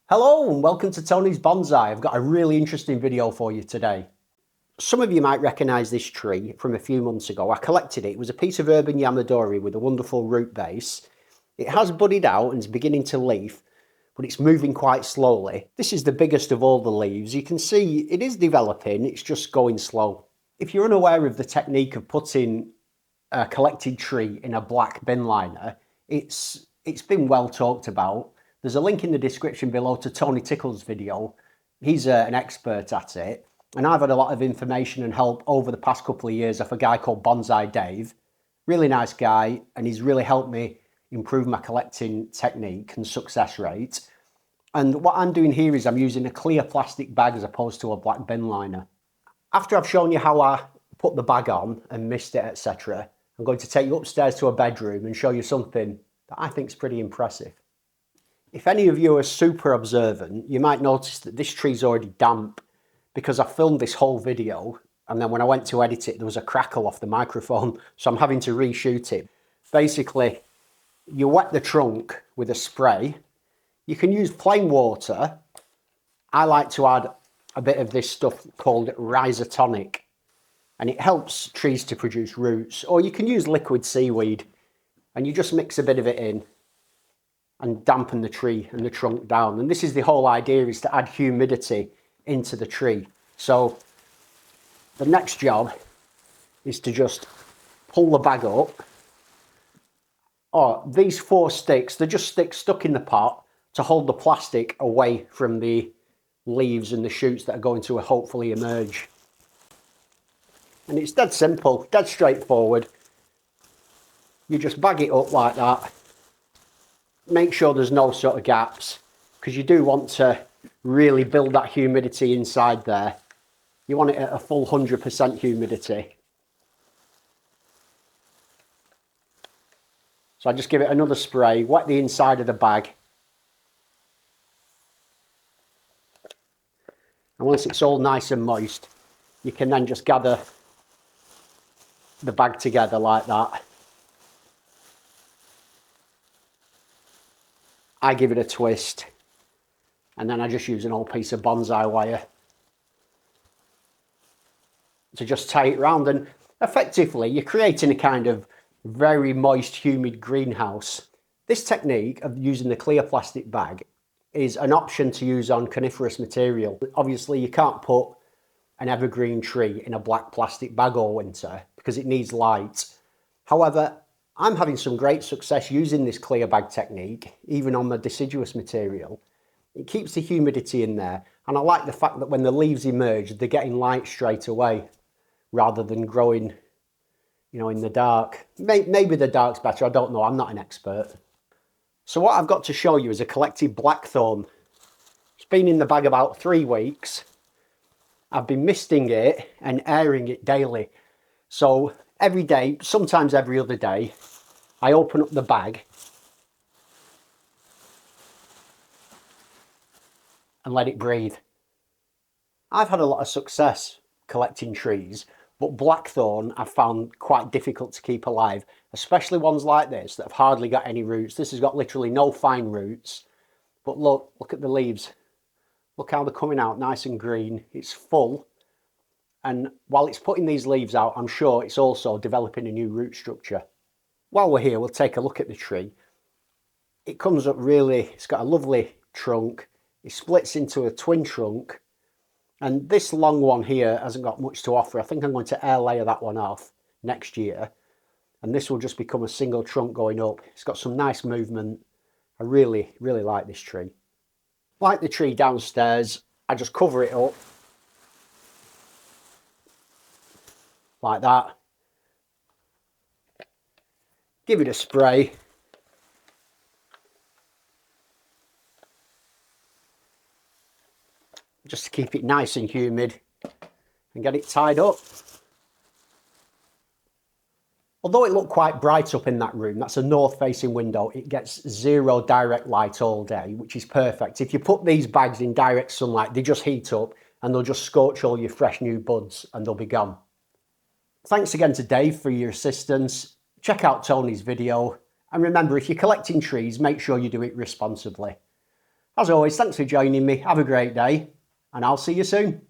Hello and welcome to Tony's Bonsai. I've got a really interesting video for you today. Some of you might recognise this tree from a few months ago. I collected it. It was a piece of urban Yamadori with a wonderful root base. It has budded out and is beginning to leaf, but it's moving quite slowly. This is the biggest of all the leaves. You can see it is developing, it's just going slow. If you're unaware of the technique of putting a collected tree in a black bin liner, it's been well talked about. There's a link in the description below to Tony Tickles' video. He's an expert at it. And I've had a lot of information and help over the past couple of years off a guy called Bonsai Dave. Really nice guy, and he's really helped me improve my collecting technique and success rate. And what I'm doing here is I'm using a clear plastic bag as opposed to a black bin liner. After I've shown you how I put the bag on and mist it, etc., I'm going to take you upstairs to a bedroom and show you something that I think is pretty impressive. If any of you are super observant, you might notice that this tree's already damp because I filmed this whole video and then when I went to edit it, there was a crackle off the microphone, so I'm having to reshoot it. Basically, you wet the trunk with a spray. You can use plain water. I like to add a bit of this stuff called rhizotonic, and it helps trees to produce roots. Or you can use liquid seaweed, and you just mix a bit of it in and dampen the tree and the trunk down. And this is the whole idea, is to add humidity into the tree. So the next job is to just pull the bag up. Oh, these 4 sticks, they're just sticks stuck in the pot to hold the plastic away from the leaves and the shoots that are going to hopefully emerge. And it's dead simple, dead straightforward. You just bag it up like that. Make sure there's no sort of gaps, because you do want to really build that humidity inside there. You want it at a full 100% humidity. So I just give it another spray, wet the inside of the bag. And once it's all nice and moist, you can then just gather the bag together like that. I give it a twist, and then I just use an old piece of bonsai wire to just tie it round, and effectively you're creating a kind of very moist, humid greenhouse. This technique of using the clear plastic bag is an option to use on coniferous material. Obviously you can't put an evergreen tree in a black plastic bag all winter because it needs light. However, I'm having some great success using this clear bag technique, even on the deciduous material. It keeps the humidity in there, and I like the fact that when the leaves emerge, they're getting light straight away, rather than growing, in the dark. Maybe the dark's better, I don't know, I'm not an expert. So what I've got to show you is a collected blackthorn. It's been in the bag about 3 weeks. I've been misting it and airing it daily. So every day, sometimes every other day, I open up the bag and let it breathe. I've had a lot of success collecting trees, but blackthorn I've found quite difficult to keep alive, especially ones like this that have hardly got any roots. This has got literally no fine roots, but look at the leaves. Look how they're coming out nice and green. It's full. And while it's putting these leaves out, I'm sure it's also developing a new root structure. While we're here, we'll take a look at the tree. It comes up really, it's got a lovely trunk. It splits into a twin trunk. And this long one here hasn't got much to offer. I think I'm going to air layer that one off next year. And this will just become a single trunk going up. It's got some nice movement. I really, really like this tree. Like the tree downstairs, I just cover it up like that. Give it a spray. Just to keep it nice and humid and get it tied up. Although it looked quite bright up in that room, that's a north facing window, it gets 0 direct light all day, which is perfect. If you put these bags in direct sunlight, they just heat up and they'll just scorch all your fresh new buds and they'll be gone. Thanks again to Dave for your assistance. Check out Tony's video. And remember, if you're collecting trees, make sure you do it responsibly. As always, thanks for joining me. Have a great day, and I'll see you soon.